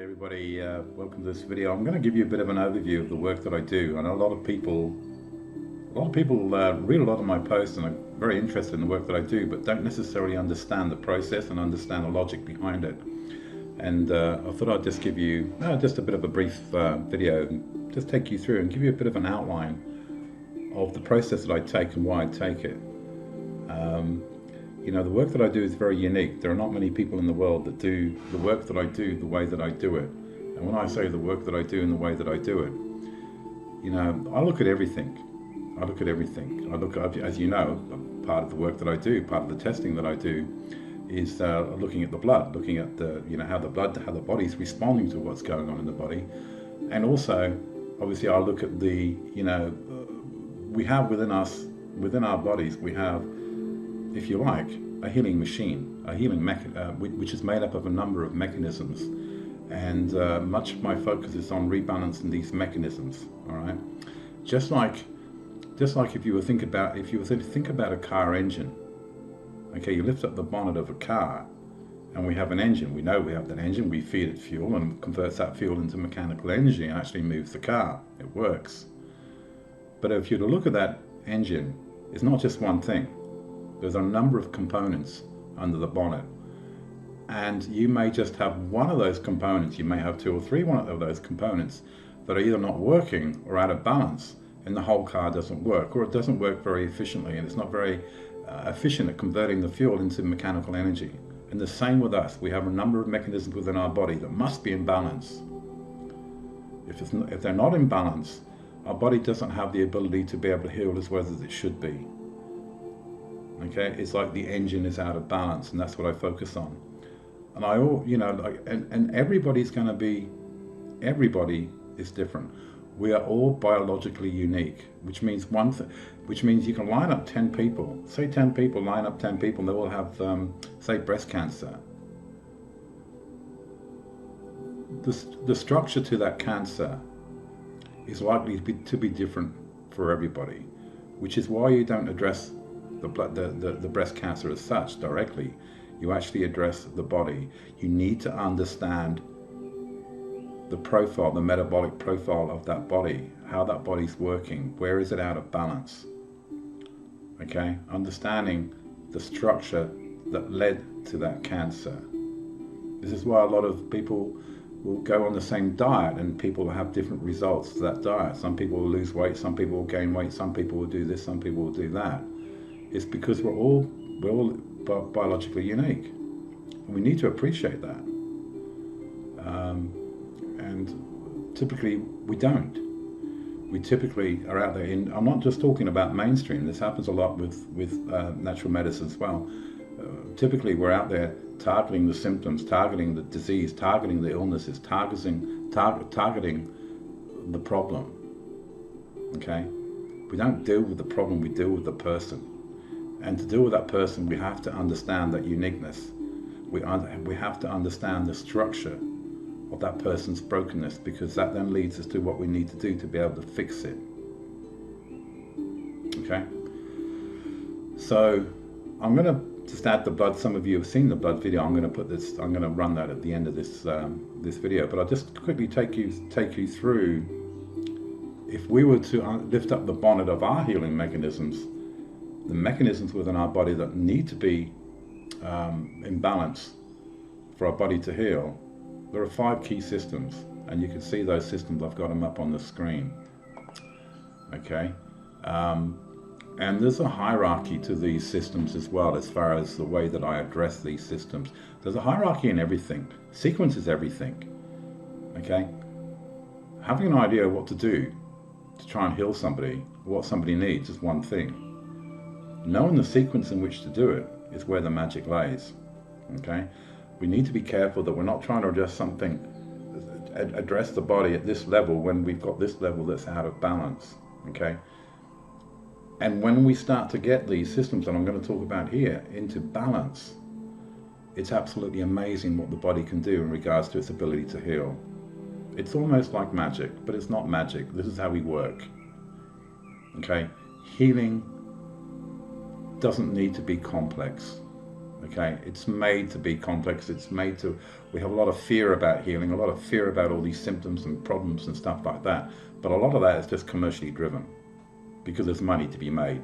Hey everybody, welcome to this video. I'm going to give you a bit of an overview of the work that I do. I know a lot of people read a lot of my posts and are very interested in the work that I do, but don't necessarily understand the process and understand the logic behind it. And I thought I'd just give you just a bit of a brief video and just take you through and give you a bit of an outline of the process that I take and why I take it. You know, the work that I do is very unique. There are not many people in the world that do the work that I do the way that I do it. And when I say the work that I do in the way that I do it, you know, I look at everything. I look at everything. I look at, as you know, part of the work that I do, part of the testing that I do is looking at the blood, looking at the, you know, how the body's responding to what's going on in the body. And also, obviously, I look at the, you know, we have within our bodies, we have, if you like, a healing machine, which is made up of a number of mechanisms, and much of my focus is on rebalancing these mechanisms. All right, just like if you were to think about a car engine. Okay, you lift up the bonnet of a car, and we have an engine. We know we have that engine. We feed it fuel, and it converts that fuel into mechanical energy and actually moves the car. It works. But if you were to look at that engine, it's not just one thing. There's a number of components under the bonnet, and you may just have one of those components. You may have two or three of those components that are either not working or out of balance, and the whole car doesn't work, or it doesn't work very efficiently, and it's not very efficient at converting the fuel into mechanical energy. And the same with us. We have a number of mechanisms within our body that must be in balance. If they're not in balance, our body doesn't have the ability to be able to heal as well as it should be. Okay, it's like the engine is out of balance, and that's what I focus on. And and everybody is different. We are all biologically unique, which means you can line up 10 people, say 10 people, line up 10 people, and they all have, say, breast cancer. The structure to that cancer is likely to be different for everybody, which is why you don't address the breast cancer as such directly. You actually address the body. You need to understand the profile, the metabolic profile of that body, how that body's working, where is it out of balance. Okay, understanding the structure that led to that cancer. This is why a lot of people will go on the same diet, and people will have different results to that diet. Some people will lose weight, some people will gain weight, some people will do this, some people will do that. It's because we're all biologically unique, and we need to appreciate that. And typically we don't. We typically are out there I'm not just talking about mainstream. This happens a lot with natural medicine as well. Typically we're out there targeting the symptoms, targeting the disease, targeting the illnesses, targeting the problem. Okay, we don't deal with the problem. We deal with the person. And to deal with that person, we have to understand that uniqueness. We have to understand the structure of that person's brokenness, because that then leads us to what we need to do to be able to fix it. Okay? So I'm going to just add the blood. Some of you have seen the blood video. I'm going to run that at the end of this video. But I'll just quickly take you through, if we were to lift up the bonnet of our healing mechanisms, the mechanisms within our body that need to be in balance for our body to heal. There are 5 key systems, and you can see those systems. I've got them up on the screen. Okay, and there's a hierarchy to these systems as well, as far as the way that I address these systems. There's a hierarchy in everything. Sequence is everything. Okay, having an idea of what to do to try and heal somebody, what somebody needs, is one thing. Knowing the sequence in which to do it is where the magic lays. Okay, we need to be careful that we're not trying to address the body at this level when we've got this level that's out of balance. Okay, and when we start to get these systems that I'm going to talk about here into balance, it's absolutely amazing what the body can do in regards to its ability to heal. It's almost like magic, but it's not magic. This is how we work. Okay, healing doesn't need to be complex. Okay, it's made to be complex. It's made to, we have a lot of fear about healing, a lot of fear about all these symptoms and problems and stuff like that. But a lot of that is just commercially driven because there's money to be made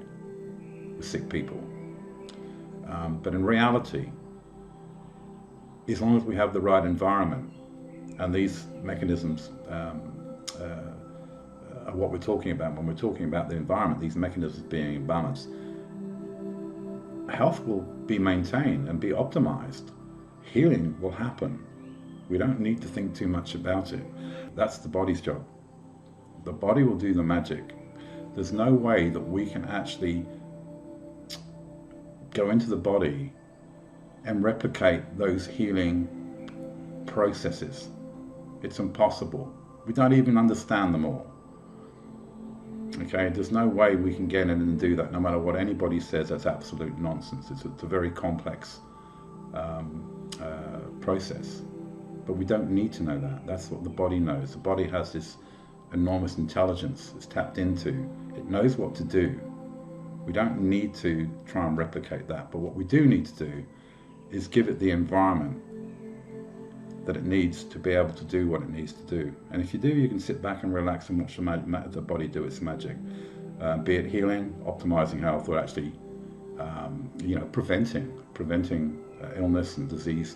with sick people. But in reality, as long as we have the right environment, and these mechanisms are what we're talking about when we're talking about the environment, these mechanisms being in balance, health will be maintained and be optimized. Healing will happen. We don't need to think too much about it. That's the body's job. The body will do the magic. There's no way that we can actually go into the body and replicate those healing processes. It's impossible. We don't even understand them all. Okay, there's no way we can get in and do that, no matter what anybody says. That's absolute nonsense. It's a very complex process. But we don't need to know that. That's what the body knows. The body has this enormous intelligence it's tapped into. It knows what to do. We don't need to try and replicate that. But what we do need to do is give it the environment that it needs to be able to do what it needs to do. And if you do, you can sit back and relax and watch the body do its magic. Be it healing, optimizing health, or actually, preventing illness and disease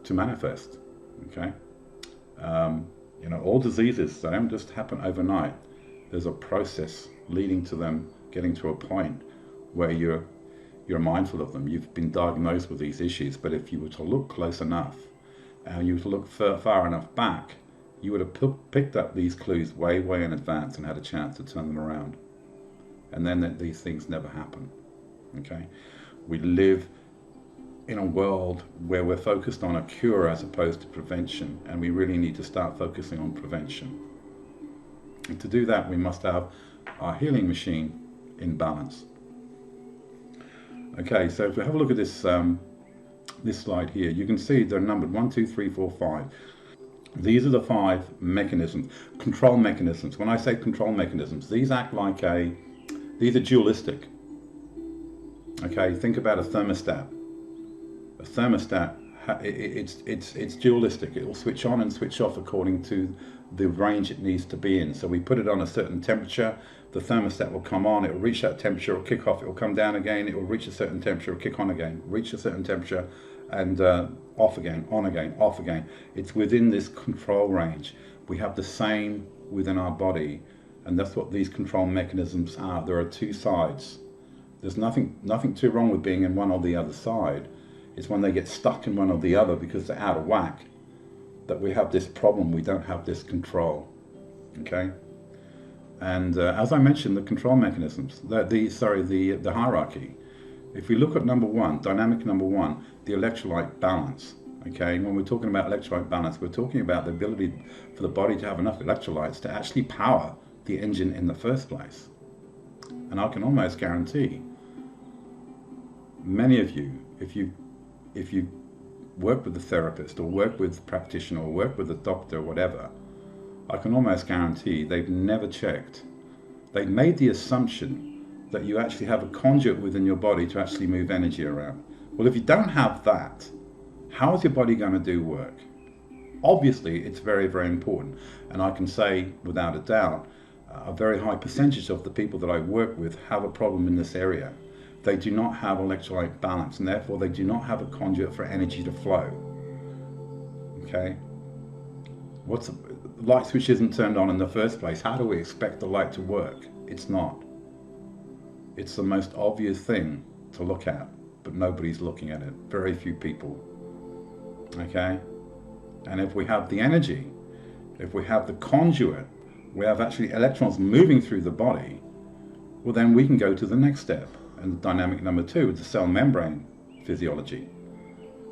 to manifest. Okay, all diseases, they don't just happen overnight. There's a process leading to them getting to a point where you're mindful of them. You've been diagnosed with these issues, but if you were to look close enough and you were to look far enough back, you would have picked up these clues way in advance and had a chance to turn them around. And then these things never happen. Okay, we live in a world where we're focused on a cure as opposed to prevention, and we really need to start focusing on prevention. And to do that, we must have our healing machine in balance. Okay, so if we have a look at this this slide here, you can see they're numbered 1, 2, 3, 4, 5. These are the 5 mechanisms, control mechanisms. When I say control mechanisms, these act like these are dualistic. Okay, think about a thermostat. A thermostat, it's dualistic. It will switch on and switch off according to the range it needs to be in. So we put it on a certain temperature, the thermostat will come on, it will reach that temperature, it will kick off, it will come down again, it will reach a certain temperature, it will kick on again, reach a certain temperature, and off again, on again, off again. It's within this control range. We have the same within our body, and that's what these control mechanisms are. There are 2 sides. There's nothing too wrong with being in one or the other side. It's when they get stuck in one or the other because they're out of whack that we have this problem. We don't have this control. Okay, and as I mentioned, the control mechanisms, the hierarchy. If we look at number 1, dynamic number 1, the electrolyte balance. Okay, when we're talking about electrolyte balance, we're talking about the ability for the body to have enough electrolytes to actually power the engine in the first place. And I can almost guarantee many of you, if you work with a therapist or work with a practitioner or work with a doctor or whatever, I can almost guarantee they've never checked. They've made the assumption that you actually have a conduit within your body to actually move energy around. Well, if you don't have that, how is your body going to do work? Obviously, it's very important. And I can say without a doubt, a very high percentage of the people that I work with have a problem in this area. They do not have electrolyte balance, and therefore they do not have a conduit for energy to flow. Okay? The light switch isn't turned on in the first place. How do we expect the light to work? It's not. It's the most obvious thing to look at, but nobody's looking at it. Very few people. Okay? And if we have the energy, if we have the conduit, we have actually electrons moving through the body, well then we can go to the next step. And dynamic number 2 is the cell membrane physiology.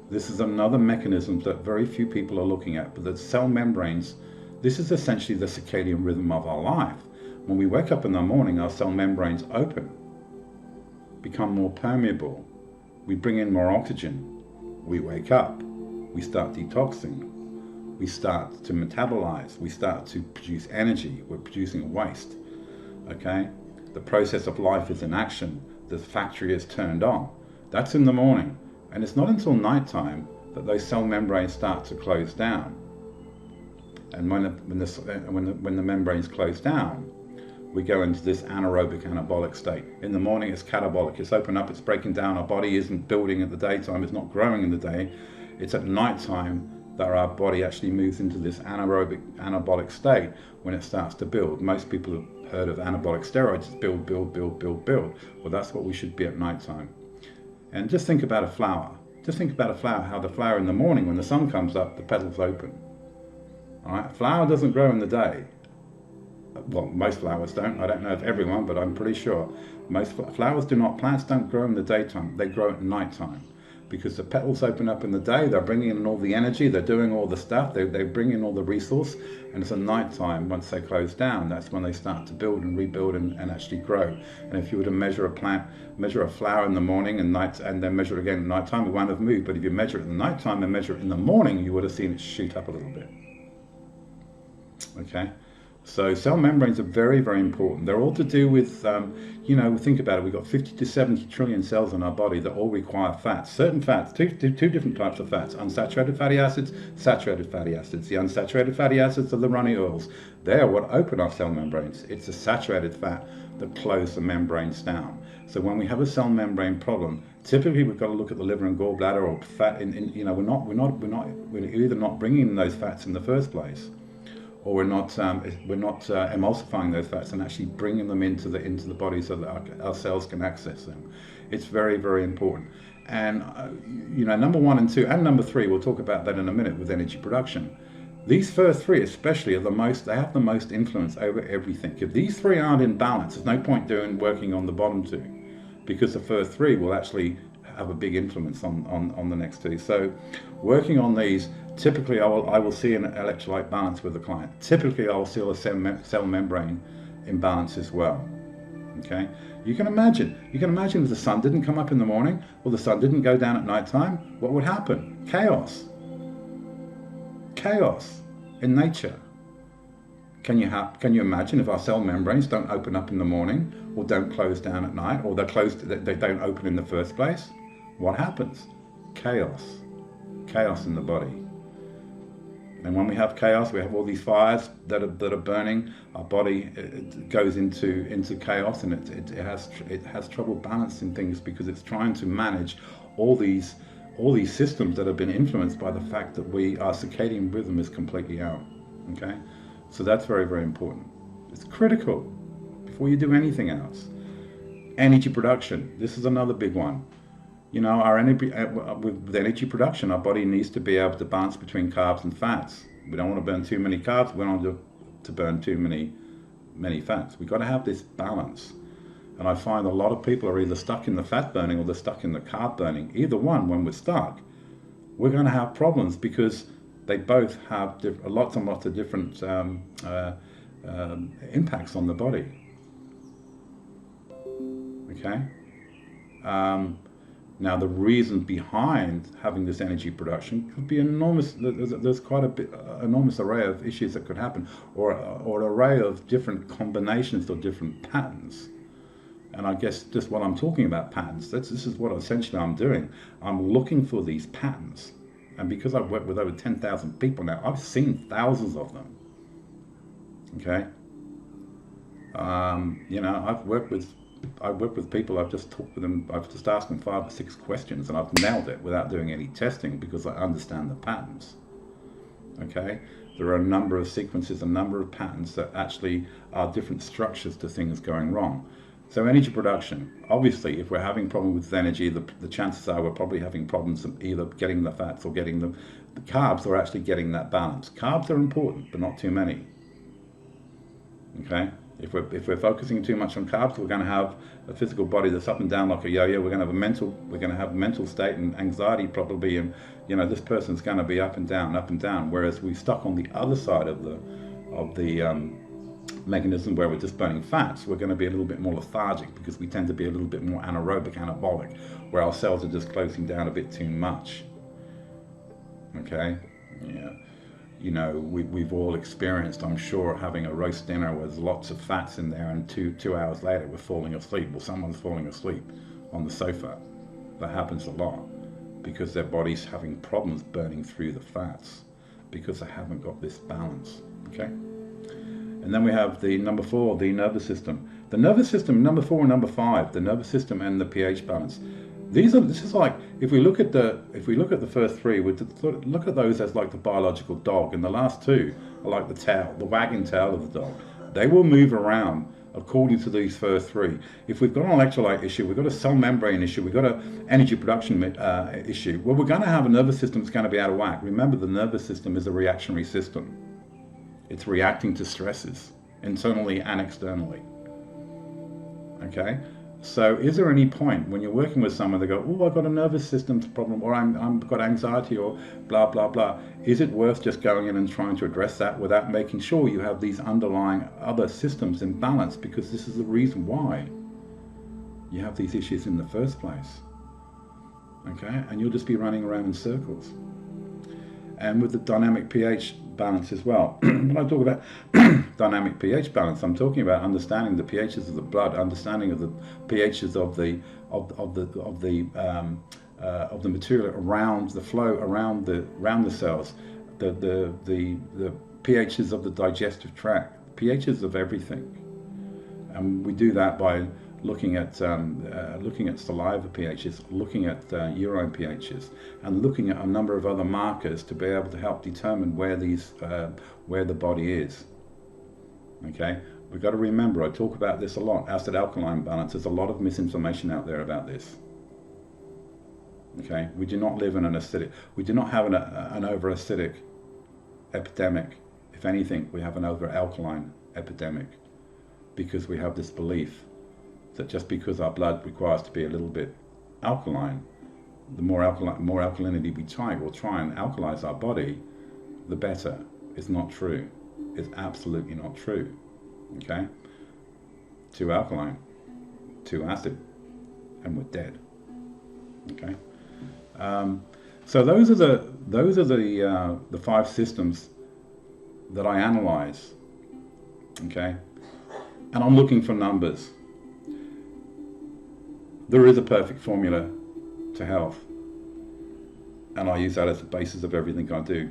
This is another mechanism that very few people are looking at, but the cell membranes, this is essentially the circadian rhythm of our life. When we wake up in the morning, our cell membranes open, become more permeable, we bring in more oxygen, we wake up, we start detoxing, we start to metabolize, we start to produce energy, we're producing waste. Okay? The process of life is in action. The factory is turned on. That's in the morning. And it's not until nighttime that those cell membranes start to close down. And when the membranes close down, we go into this anaerobic anabolic state. In the morning, it's catabolic. It's open up, it's breaking down. Our body isn't building at the daytime, it's not growing in the day. It's at nighttime that our body actually moves into this anaerobic anabolic state when it starts to build. Most people have heard of anabolic steroids. It's build, build, build, build, build. Well, that's what we should be at nighttime. And just think about a flower. Just think about a flower, how the flower in the morning, when the sun comes up, the petals open. All right? A flower doesn't grow in the day. Well, most flowers don't. I don't know if everyone, but I'm pretty sure. Most flowers do not. Plants don't grow in the daytime. They grow at nighttime. Because the petals open up in the day, they're bringing in all the energy, they're doing all the stuff, they bring in all the resource, and it's at night time, once they close down, that's when they start to build and rebuild and actually grow. And if you were to measure a plant, measure a flower in the morning and night, and then measure it again at night time, it won't have moved. But if you measure it in the night time and measure it in the morning, you would have seen it shoot up a little bit. Okay? So cell membranes are very, very important. They're all to do with, think about it. We've got 50 to 70 trillion cells in our body that all require fats. Certain fats, two different types of fats, unsaturated fatty acids, saturated fatty acids. The unsaturated fatty acids are the runny oils. They are what open our cell membranes. It's the saturated fat that close the membranes down. So when we have a cell membrane problem, typically we've got to look at the liver and gallbladder or fat. We're either not bringing in those fats in the first place, or we're not emulsifying those fats and actually bringing them into the body so that our cells can access them. It's very, very important. And number 1 and 2 and number 3, we'll talk about that in a minute with energy production. These first 3 especially they have the most influence over everything. If these 3 aren't in balance, there's no point working on the bottom 2, because the first 3 will actually have a big influence on the next 2. So working on these, typically I will see an electrolyte balance with the client. Typically I will see a cell membrane imbalance as well. Okay? You can imagine if the sun didn't come up in the morning or the sun didn't go down at night time, what would happen? Chaos. Chaos in nature. Can you imagine if our cell membranes don't open up in the morning or don't close down at night, or they don't open in the first place? What happens? Chaos. Chaos in the body. And when we have chaos, we have all these fires that are burning. Our body goes into chaos, and it has trouble balancing things because it's trying to manage all these systems that have been influenced by the fact that our circadian rhythm is completely out. Okay, so that's very, very important. It's critical before you do anything else. Energy production. This is another big one. Our energy, with energy production, our body needs to be able to balance between carbs and fats. We don't want to burn too many carbs. We don't want to burn too many fats. We've got to have this balance. And I find a lot of people are either stuck in the fat burning or they're stuck in the carb burning. Either one, when we're stuck, we're going to have problems because they both have lots and lots of different impacts on the body. Okay? Now, the reason behind having this energy production could be enormous. There's quite enormous array of issues that could happen, or an array of different combinations or different patterns. And I guess just what I'm talking about, patterns, this is what essentially I'm doing. I'm looking for these patterns. And because I've worked with over 10,000 people now, I've seen thousands of them. Okay? I've worked with people, I've just talked with them, I've just asked them 5 or 6 questions and I've nailed it without doing any testing because I understand the patterns. Okay? There are a number of sequences, a number of patterns that actually are different structures to things going wrong. So energy production, obviously if we're having problems with energy, the chances are we're probably having problems of either getting the fats or getting the carbs, or actually getting that balance. Carbs are important, but not too many. Okay? If we're focusing too much on carbs, we're going to have a physical body that's up and down like a yo-yo. We're going to have a mental state and anxiety probably, and this person's going to be up and down. Whereas we stuck on the other side of the mechanism where we're just burning fats, we're going to be a little bit more lethargic because we tend to be a little bit more anaerobic, anabolic, where our cells are just closing down a bit too much. Okay, yeah. We've all experienced, I'm sure, having a roast dinner with lots of fats in there, and two hours later we're falling asleep. Well, someone's falling asleep on the sofa. That happens a lot because their body's having problems burning through the fats because they haven't got this balance, okay? And then we have the number 4, the nervous system. The nervous system, number 4 and number 5, the nervous system and the pH balance. This is like, if we look at the first 3, we look at those as like the biological dog, and the last 2 are like the tail, the wagging tail of the dog. They will move around according to these first 3. If we've got an electrolyte issue, we've got a cell membrane issue, we've got an energy production issue, well, we're going to have a nervous system that's going to be out of whack. Remember, the nervous system is a reactionary system. It's reacting to stresses, internally and externally. Okay? So is there any point when you're working with someone, they go, oh, I've got a nervous system problem, or I've got anxiety, or blah, blah, blah. Is it worth just going in and trying to address that without making sure you have these underlying other systems in balance? Because this is the reason why you have these issues in the first place. Okay? And you'll just be running around in circles. And with the dynamic pH balance as well. When I talk about dynamic pH balance, I'm talking about understanding the pHs of the blood, understanding of the pHs of the material around the flow around the cells, the pHs of the digestive tract, pHs of everything. And we do that by looking at saliva pHs, looking at urine pHs, and looking at a number of other markers to be able to help determine where the body is. Okay, we've got to remember, I talk about this a lot, acid alkaline balance. There's a lot of misinformation out there about this. Okay, we do not live in an acidic, we do not have an over acidic epidemic. If anything, we have an over alkaline epidemic, because we have this belief that just because our blood requires to be a little bit alkaline, the more alkalinity we'll try and alkalize our body, the better. It's not true. It's absolutely not true. Okay? Too alkaline, too acid, and we're dead. Okay? So those are the 5 systems that I analyze. Okay? And I'm looking for numbers. There is a perfect formula to health, and I use that as the basis of everything I do.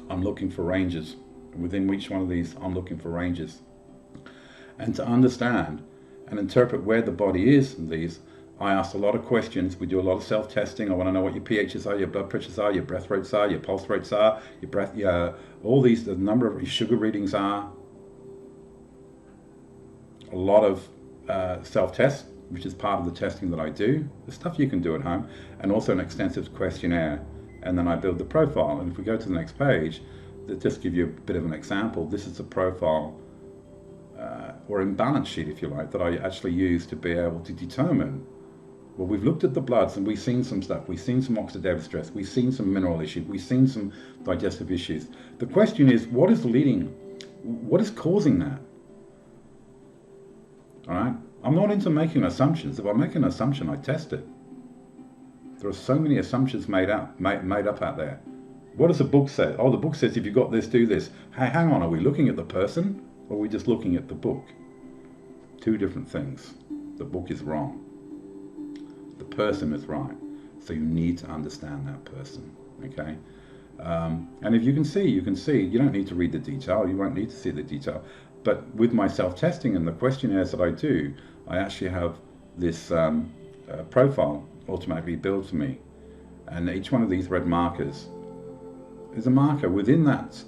I'm looking for ranges. Within each one of these, I'm looking for ranges. And to understand and interpret where the body is in these, I ask a lot of questions. We do a lot of self-testing. I want to know what your pHs are, your blood pressures are, your breath rates are, your pulse rates are, all these, the number of your sugar readings are. A lot of self-tests, which is part of the testing that I do, the stuff you can do at home, and also an extensive questionnaire. And then I build the profile. And if we go to the next page, to just give you a bit of an example, this is a profile or imbalance sheet, if you like, that I actually use to be able to determine, well, we've looked at the bloods and we've seen some stuff, we've seen some oxidative stress, we've seen some mineral issues, we've seen some digestive issues. The question is, what is causing that? All right? I'm not into making assumptions. If I make an assumption, I test it. There are so many assumptions made up out there. What does the book say? Oh, the book says if you've got this, do this. Hey, hang on, are we looking at the person or are we just looking at the book? 2 different things. The book is wrong. The person is right. So you need to understand that person, okay? And if you can see. You don't need to read the detail. You won't need to see the detail. But with my self-testing and the questionnaires that I do, I actually have this profile automatically built for me. And each one of these red markers is a marker. Within that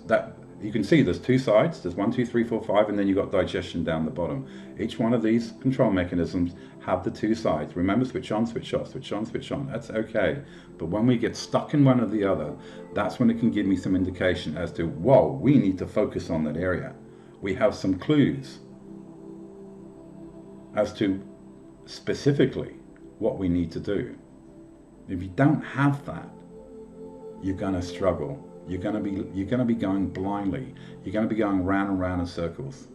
you can see there's 2 sides. There's 1, 2, 3, 4, 5, and then you've got digestion down the bottom. Each one of these control mechanisms have the 2 sides. Remember, switch on, switch off, switch on, switch on. That's okay. But when we get stuck in one or the other, that's when it can give me some indication as to, whoa, we need to focus on that area. We have some clues as to specifically what we need to do. If you don't have that, you're going to struggle. You're going to be going blindly. You're going to be going round and round in circles.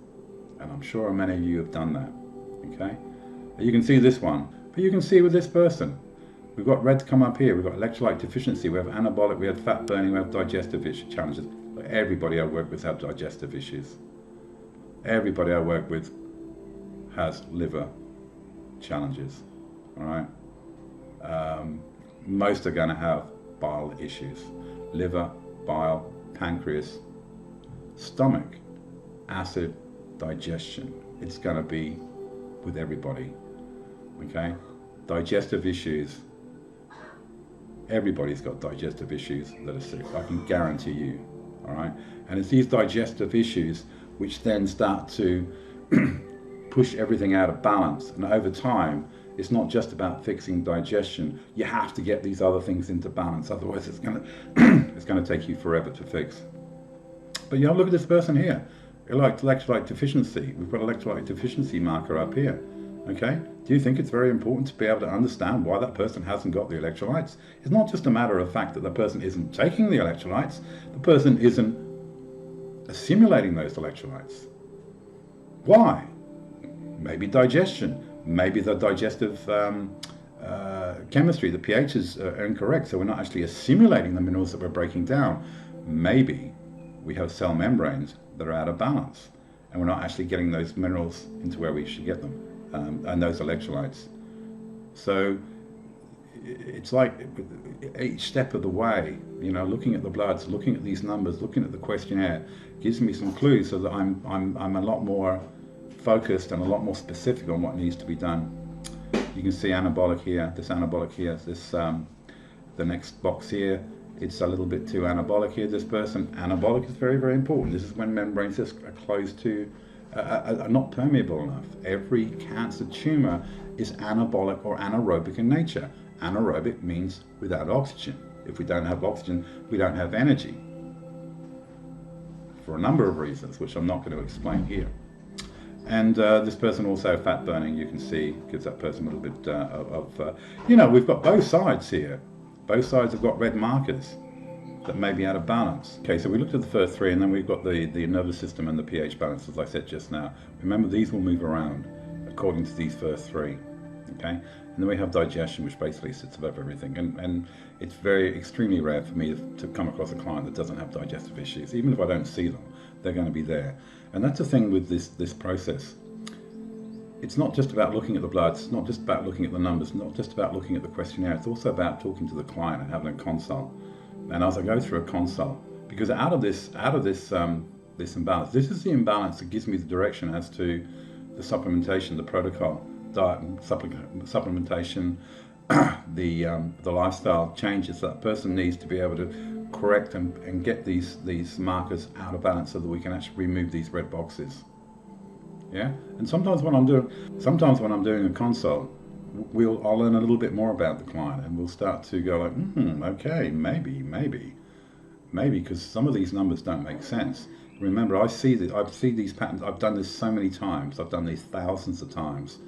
And I'm sure many of you have done that. Okay? You can see this one, but you can see with this person. We've got red come up here. We've got electrolyte deficiency. We have anabolic. We have fat burning. We have digestive challenges. Everybody I work with have digestive issues. Everybody I work with has liver challenges. All right? Most are going to have bile issues. Liver, bile, pancreas, stomach, acid, digestion. It's going to be with everybody. Okay? Digestive issues. Everybody's got digestive issues that are sick. I can guarantee you. All right? And it's these digestive issues which then start to push everything out of balance. And over time, it's not just about fixing digestion. You have to get these other things into balance. Otherwise, it's going to it's going to take you forever to fix. But you know, look at this person here. Electrolyte deficiency. We've got electrolyte deficiency marker up here. Okay? Do you think it's very important to be able to understand why that person hasn't got the electrolytes? It's not just a matter of fact that the person isn't taking the electrolytes. The person isn't assimilating those electrolytes. Why? Maybe digestion. Maybe the digestive chemistry, the pHs are incorrect, so we're not actually assimilating the minerals that we're breaking down. Maybe we have cell membranes that are out of balance, and we're not actually getting those minerals into where we should get them, and those electrolytes. So it's like each step of the way, you know, looking at the bloods, looking at these numbers, looking at the questionnaire, gives me some clues so that I'm a lot more focused and a lot more specific on what needs to be done. You can see anabolic here, this, the next box here, it's a little bit too anabolic here, this person. Anabolic is very, very important. This is when membranes are close to, are not permeable enough. Every cancer tumor is anabolic or anaerobic in nature. Anaerobic means without oxygen. If we don't have oxygen, we don't have energy. For a number of reasons, which I'm not going to explain here. And this person also fat burning, you can see, gives that person a little bit you know, we've got both sides here. Both sides have got red markers that may be out of balance. Okay, so we looked at the first three, and then we've got the nervous system and the pH balance, as I said just now. Remember, these will move around according to these first three. Okay, and then we have digestion, which basically sits above everything. And it's extremely rare for me to come across a client that doesn't have digestive issues. Even if I don't see them, they're going to be there. And that's the thing with this process. It's not just about looking at the bloods, it's not just about looking at the numbers, not just about looking at the questionnaire, it's also about talking to the client and having a consult. And as I go through a consult, because out of this imbalance, this is the imbalance that gives me the direction as to the supplementation, the protocol, diet and supplementation, the lifestyle changes that person needs to be able to correct and get these markers out of balance so that we can actually remove these red boxes. Yeah, and sometimes when I'm doing a consult, I'll learn a little bit more about the client, and we'll start to go like, okay, maybe, because some of these numbers don't make sense. Remember, I've seen these patterns. I've done this so many times. I've done these thousands of times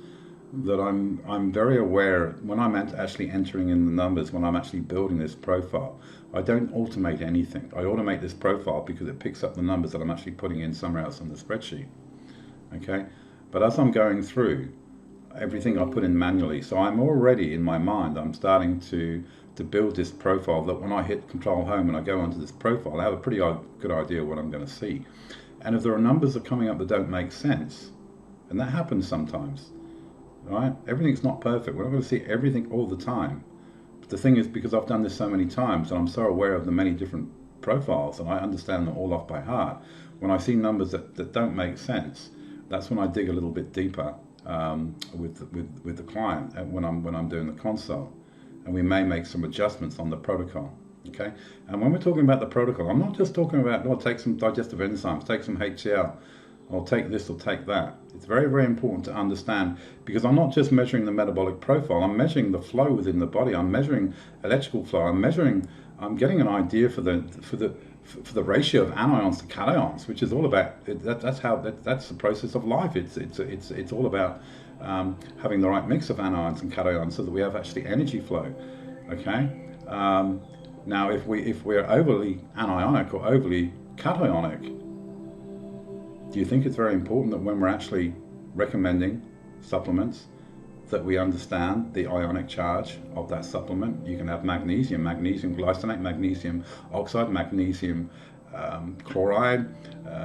that I'm very aware when I'm actually entering in the numbers, when I'm actually building this profile. I don't automate anything. I automate this profile because it picks up the numbers that I'm actually putting in somewhere else on the spreadsheet. Okay, but as I'm going through, everything I put in manually, so I'm already in my mind, I'm starting to build this profile that when I hit Control Home and I go onto this profile, I have a pretty good idea of what I'm going to see. And if there are numbers that are coming up that don't make sense, and that happens sometimes, right? Everything's not perfect. We're not going to see everything all the time. But the thing is, because I've done this so many times and I'm so aware of the many different profiles and I understand them all off by heart, when I see numbers that don't make sense, that's when I dig a little bit deeper with the client when I'm doing the consult, and we may make some adjustments on the protocol. Okay, and when we're talking about the protocol, I'm not just talking about, oh, take some digestive enzymes, take some HCl, or take this or take that. It's very, very important to understand, because I'm not just measuring the metabolic profile, I'm measuring the flow within the body, I'm measuring electrical flow, I'm getting an idea for the ratio of anions to cations, which is all about that's the process of life. It's all about having the right mix of anions and cations so that we have actually energy flow. Okay. Now, if we're overly anionic or overly cationic, do you think it's very important that when we're actually recommending supplements, that we understand the ionic charge of that supplement? You can have magnesium glycinate, magnesium oxide, magnesium chloride,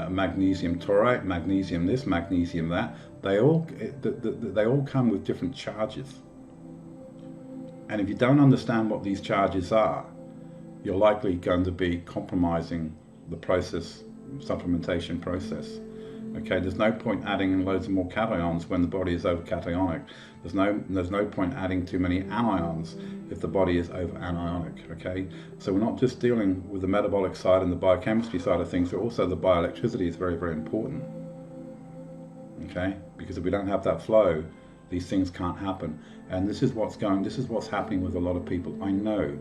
magnesium taurate, magnesium this, magnesium that. They all come with different charges. And if you don't understand what these charges are, you're likely going to be compromising the process, supplementation process. Okay, there's no point adding in loads of more cations when the body is over-cationic. There's no point adding too many anions if the body is over-anionic. Okay, so we're not just dealing with the metabolic side and the biochemistry side of things, but also the bioelectricity is very, very important. Okay, because if we don't have that flow, these things can't happen. And this is what's happening with a lot of people. I know.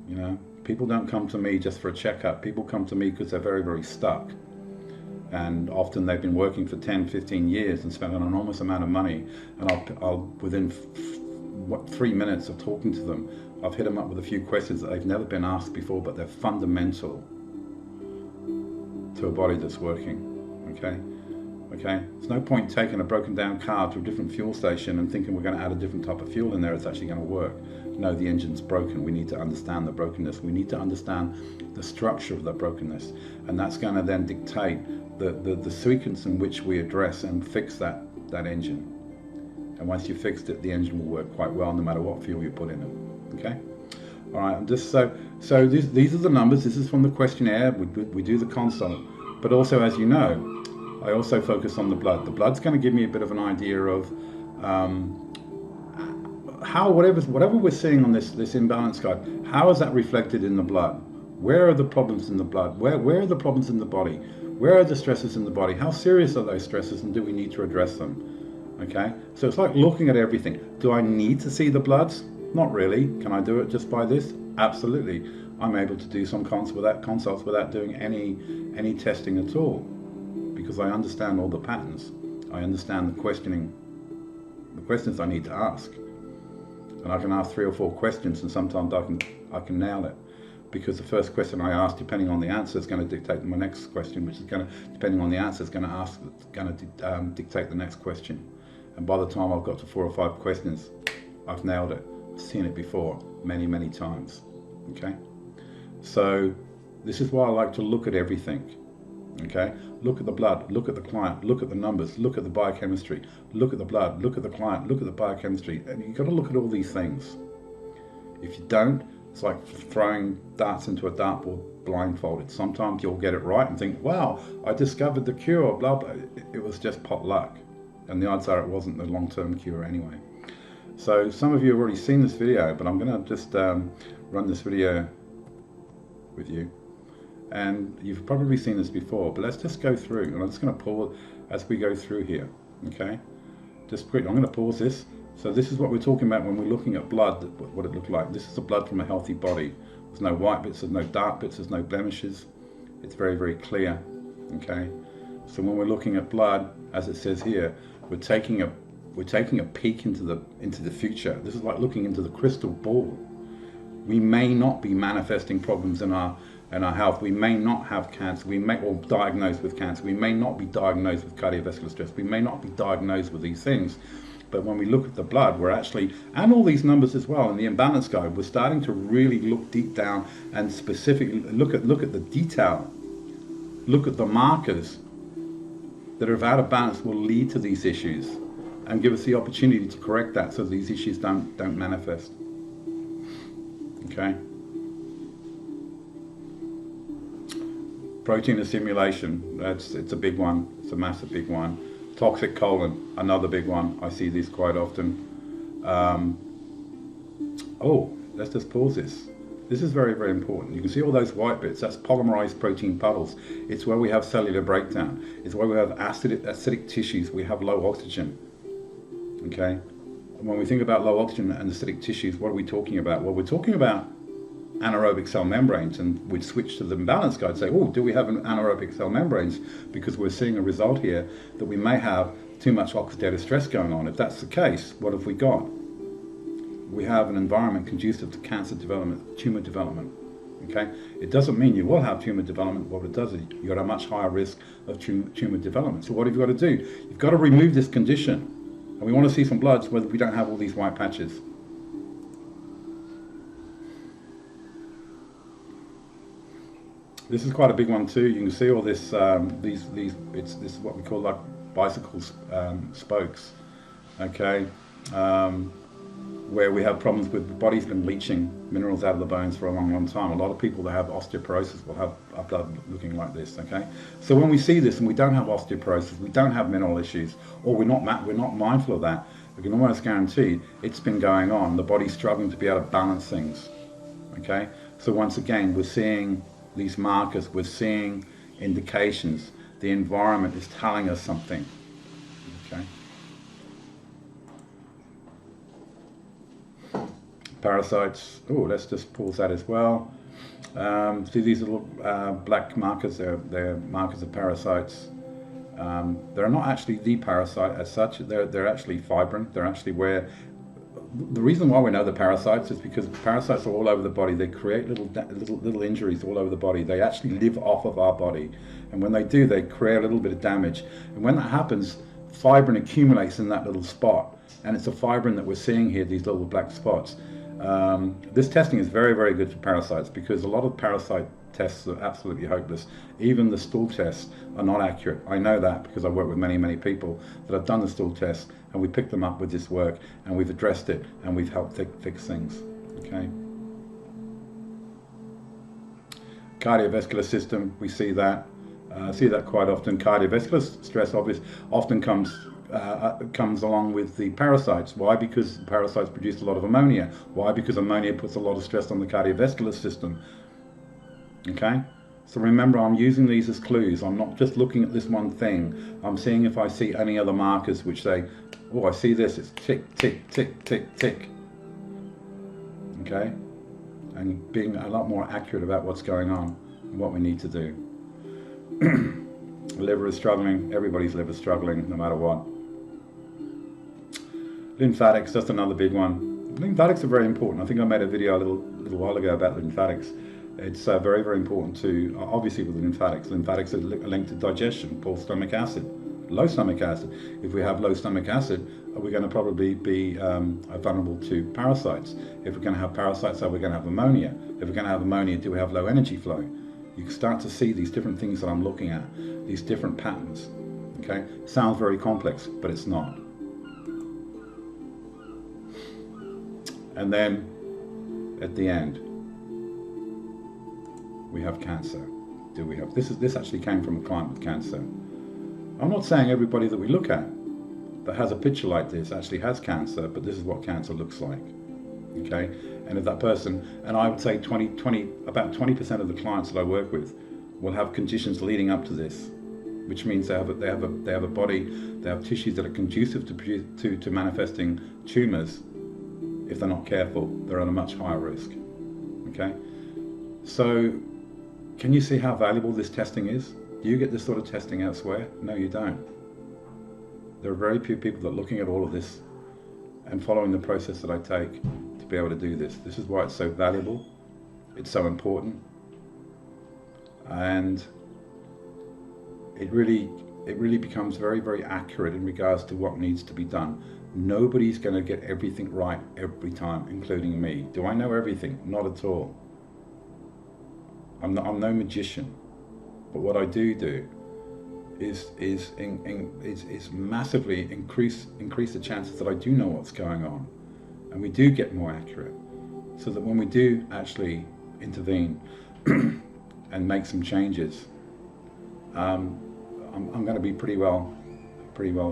You know, people don't come to me just for a checkup. People come to me because they're very, very stuck. And often they've been working for 10, 15 years and spent an enormous amount of money. And I'll within 3 minutes of talking to them, I've hit them up with a few questions that they've never been asked before, but they're fundamental to a body that's working. Okay? Okay? There's no point taking a broken down car to a different fuel station and thinking we're going to add a different type of fuel in there, it's actually going to work. No, the engine's broken. We need to understand the brokenness. We need to understand the structure of that brokenness. And that's going to then dictate the sequence in which we address and fix that engine. And once you've fixed it, the engine will work quite well no matter what fuel you put in it. Okay? All right, just so these are the numbers. This is from the questionnaire. We do the consult. But also, as you know, I also focus on the blood. The blood's going to give me a bit of an idea of how whatever we're seeing on this imbalance guide, how is that reflected in the blood? Where are the problems in the blood? Where are the problems in the body? Where are the stresses in the body? How serious are those stresses, and do we need to address them? Okay, so it's like looking at everything. Do I need to see the bloods? Not really. Can I do it just by this? Absolutely. I'm able to do some consults without doing any testing at all, because I understand all the patterns. I understand the questions I need to ask. And I can ask 3 or 4 questions, and sometimes I can nail it, because the first question I ask, depending on the answer, is going to dictate my next question, which is going to, depending on the answer, is going to dictate the next question. And by the time I've got to 4 or 5 questions, I've nailed it. I've seen it before many, many times. Okay, so this is why I like to look at everything. Okay, look at the blood, look at the client, look at the numbers, look at the biochemistry, look at the blood, look at the client, look at the biochemistry, and you've got to look at all these things. If you don't, it's like throwing darts into a dartboard blindfolded. Sometimes you'll get it right and think, wow, I discovered the cure, blah, blah. It was just pot luck. And the odds are it wasn't the long-term cure anyway. So some of you have already seen this video, but I'm going to just run this video with you. And you've probably seen this before, but let's just go through. And I'm just going to pause as we go through here. Okay? Just quick, I'm going to pause this. So this is what we're talking about when we're looking at blood, what it looked like. This is the blood from a healthy body. There's no white bits, there's no dark bits, there's no blemishes. It's very, very clear. Okay? So when we're looking at blood, as it says here, we're taking a peek into the future. This is like looking into the crystal ball. We may not be manifesting problems in our health. We may not have cancer. Or diagnosed with cancer. We may not be diagnosed with cardiovascular stress. We may not be diagnosed with these things. But when we look at the blood, we're actually, and all these numbers as well in the imbalance guide, we're starting to really look deep down and specifically look at the detail. Look at the markers that are out of balance will lead to these issues, and give us the opportunity to correct that so these issues don't manifest. Okay. Protein assimilation, it's a big one. It's a massive big one. Toxic colon, another big one. I see these quite often. Let's just pause this. This is very, very important. You can see all those white bits. That's polymerized protein puddles. It's where we have cellular breakdown. It's where we have acidic tissues. We have low oxygen. Okay. And when we think about low oxygen and acidic tissues, what are we talking about? Well, we're talking about anaerobic cell membranes, and we'd switch to the imbalance guide and say, oh, do we have an anaerobic cell membranes? Because we're seeing a result here that we may have too much oxidative stress going on. If that's the case, what have we got? We have an environment conducive to cancer development, tumor development. Okay, it doesn't mean you will have tumor development. What it does is you've got a much higher risk of tumor development. So what have you got to do? You've got to remove this condition, and we want to see some bloods where we don't have all these white patches. This is quite a big one too. You can see all this. This is what we call like bicycle spokes. Okay. where we have problems with the body's been leaching minerals out of the bones for a long, long time. A lot of people that have osteoporosis will have our blood looking like this, okay? So when we see this and we don't have osteoporosis, we don't have mineral issues, or we're not mindful of that, we can almost guarantee it's been going on. The body's struggling to be able to balance things, okay? So once again, we're seeing these markers, we're seeing indications. The environment is telling us something, okay? Parasites, oh, let's just pause that as well. See these little black markers, they're markers of parasites. They're not actually the parasite as such, they're actually fibrin. They're actually where, the reason why we know the parasites is because parasites are all over the body. They create little injuries all over the body. They actually live off of our body. And when they do, they create a little bit of damage. And when that happens, fibrin accumulates in that little spot. And it's a fibrin that we're seeing here, these little black spots. This testing is very, very good for parasites because a lot of parasite tests are absolutely hopeless. Even the stool tests are not accurate. I know that because I work with many, many people that have done the stool tests, and we picked them up with this work and we've addressed it and we've helped fix things, okay? Cardiovascular system, we see that quite often. Cardiovascular stress often comes along with the parasites. Why? Because parasites produce a lot of ammonia. Why? Because ammonia puts a lot of stress on the cardiovascular system. Okay? So remember, I'm using these as clues. I'm not just looking at this one thing. I'm seeing if I see any other markers which say, oh, I see this, it's tick, tick, tick, tick, tick. Okay? And being a lot more accurate about what's going on and what we need to do. Liver is struggling, everybody's liver is struggling, no matter what. Lymphatics, that's another big one. Lymphatics are very important. I think I made a video a little while ago about lymphatics. It's very, very important to, obviously with the lymphatics. Lymphatics are linked to digestion, poor stomach acid, low stomach acid. If we have low stomach acid, we're going to probably be vulnerable to parasites. If we're going to have parasites, are we going to have ammonia? If we're going to have ammonia, do we have low energy flow? You can start to see these different things that I'm looking at, these different patterns, okay? Sounds very complex, but it's not. And then, at the end, we have cancer. Do we have, this actually came from a client with cancer. I'm not saying everybody that we look at that has a picture like this actually has cancer, but this is what cancer looks like, okay? And if that person, and I would say about 20% of the clients that I work with will have conditions leading up to this, which means they have a body, they have tissues that are conducive to manifesting tumors. If they're not careful, they're at a much higher risk, okay? So, can you see how valuable this testing is? Do you get this sort of testing elsewhere? No, you don't. There are very few people that are looking at all of this and following the process that I take to be able to do this. This is why it's so valuable, it's so important, and it really becomes very, very accurate in regards to what needs to be done. Nobody's going to get everything right every time, including me. Do I know everything? Not at all. I'm no magician, but what I do is massively increase the chances that I do know what's going on, and we do get more accurate, so that when we do actually intervene and make some changes, I'm going to be pretty well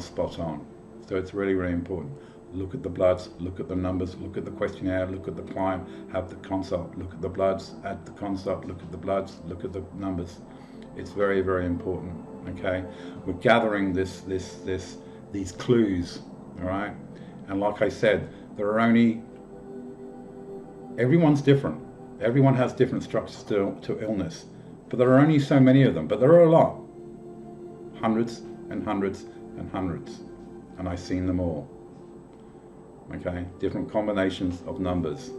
spot on. So it's really, really important. Look at the bloods, look at the numbers, look at the questionnaire, look at the client, have the consult, look at the bloods, add the consult, look at the bloods, look at the numbers. It's very, very important, okay? We're gathering these clues, all right? And like I said, everyone's different. Everyone has different structures to illness, but there are only so many of them, but there are a lot. Hundreds and hundreds and hundreds. And I've seen them all, okay? Different combinations of numbers.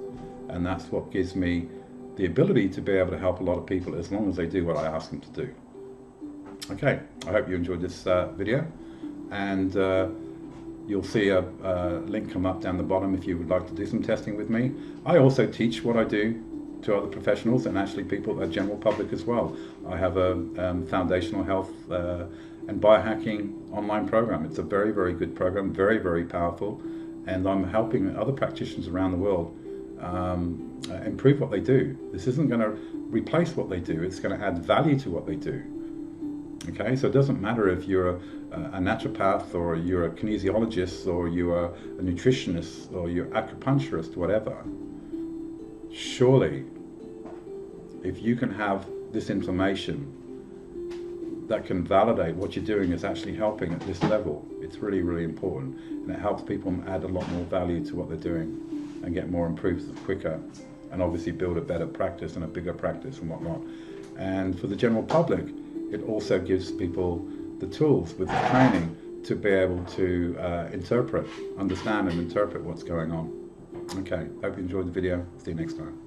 And that's what gives me the ability to be able to help a lot of people as long as they do what I ask them to do. Okay, I hope you enjoyed this video, and you'll see a link come up down the bottom if you would like to do some testing with me. I also teach what I do to other professionals and actually people, a general public as well. I have a foundational health and biohacking online program. It's a very, very good program, very, very powerful, and I'm helping other practitioners around the world improve what they do. This isn't going to replace what they do, it's going to add value to what they do. Okay, so it doesn't matter if you're a naturopath, or you're a kinesiologist, or you're a nutritionist, or you're acupuncturist, whatever. Surely, if you can have this information that can validate what you're doing is actually helping at this level, it's really, really important. And it helps people add a lot more value to what they're doing and get more improved quicker, and obviously build a better practice and a bigger practice and whatnot. And for the general public, it also gives people the tools with the training to be able to understand and interpret what's going on. Okay, hope you enjoyed the video. See you next time.